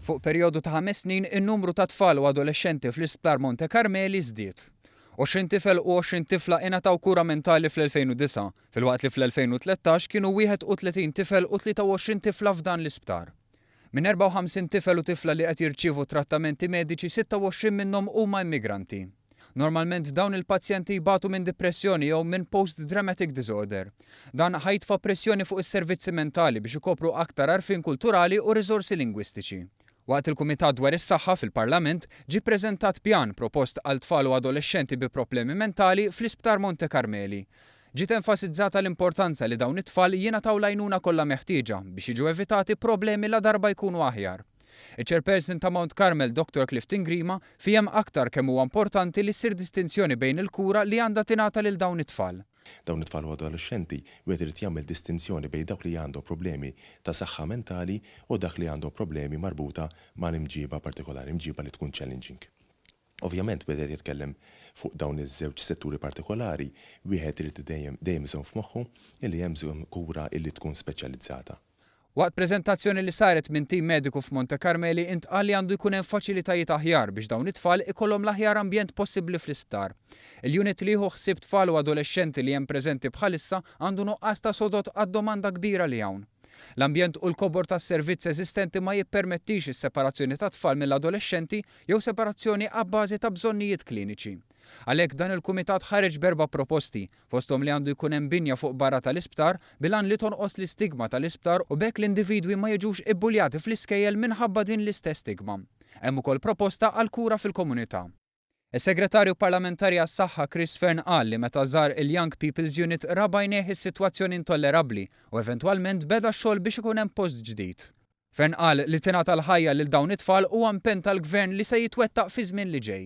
Fuq perjodu ta' 5 snin, in-numru ta' tfal u adolescenti fl-Isptar Monte Carmeli żdied. 20 tifel u 20 tifla ingħataw kura mentali fl-2009, filwaqt li fl-2013 kienu 31 tifel u 23 tifla f'dan l-isptar. Minn 54 tifel u tifla li qed jirċievu trattamenti mediċi, 26 minnhom huma immigranti. Normalment dawn il-pazjenti jbatu minn depressjoni jew minn post-traumatic disorder. Dan ħajtfa' pressjoni fuq is-servizzi mentali biex ikopru aktar għarfien kulturali u riżorsi lingwistiċi. Waqt il-Kumitat dwar is-Saħħa fil-Parlament ġie ppreżentat pjan propost għal tfal u adolescenti bi problemi mentali fl-Isptar Monte Carmeli. Ġiet enfasizzata l-importanza li dawn it-tfal jingħataw l-għajnuna kollha meħtieġa biex jiġu evitati problemi la darba jkunu aħjar. Il-Chairperson ta' Mount Carmel, Dr. Clifton Grima, fihem aktar kemm huwa importanti li ssir distinzjoni bejn il-kura li għandha tingħata lil dawn it-tfal. Dawn it-tfal u adolescenti wieħed irid jagħmel distinzjoni bejn dawk li għandhom problemi ta' saħħa mentali u dak li għandhom problemi marbuta ma' imġiba partikolari, imġiba li tkun challenging. Ovvjament wieħed jitkellem fuq dawn iż-żewġ setturi partikolari, wieħed irid dejjem iżomm f'moħħu li hemm bżonn kura li tkun speċjalizzata. Waqt preżentazzjoni li saret minn tim mediku f'Monte Carmeli intqal li għandu jkun hemm faċilitajiet aħjar biex dawn it-tfal ikollhom l-aħjar ambjent possibbli fl-isptar. Il-unit li jieħu ħsieb tfal u adolescenti li hemm preżenti bħalissa għandu nuqqas ta' sodot għad-domanda kbira li hawn. L-ambjent u l-kobor tas-servizz eżistenti ma jippermettix is-separazzjoni ta' tfal mill-adolescenti jew separazzjoni abbażi ta' bżonnijiet kliniċi. Għalhekk dan il-Kumitat ħareġ b'4 proposti, fosthom li għandu jkun hemm binja fuq barra tal-isptar bilan li tonqos l-istigma tal-isptar u bekk l-individwi ma jiġux ibbuljati fl-iskejjel minħabba din l-istess stigma. Hemm ukoll proposta għal kura fil-komunità. Is-Segretarju Parlamentari għas-Saħħa Chris Fern qal li meta żar il-Young People's Unit raba jneħħi is-sitwazzjoni intollerabbli u eventwalment beda x-xogħol biex ikun hemm post ġdid. Fern qal li tingħata l-ħajja lil dawn it-tfal huwa impenn tal-Gvern li se jitwettaq fi żmien li ġej.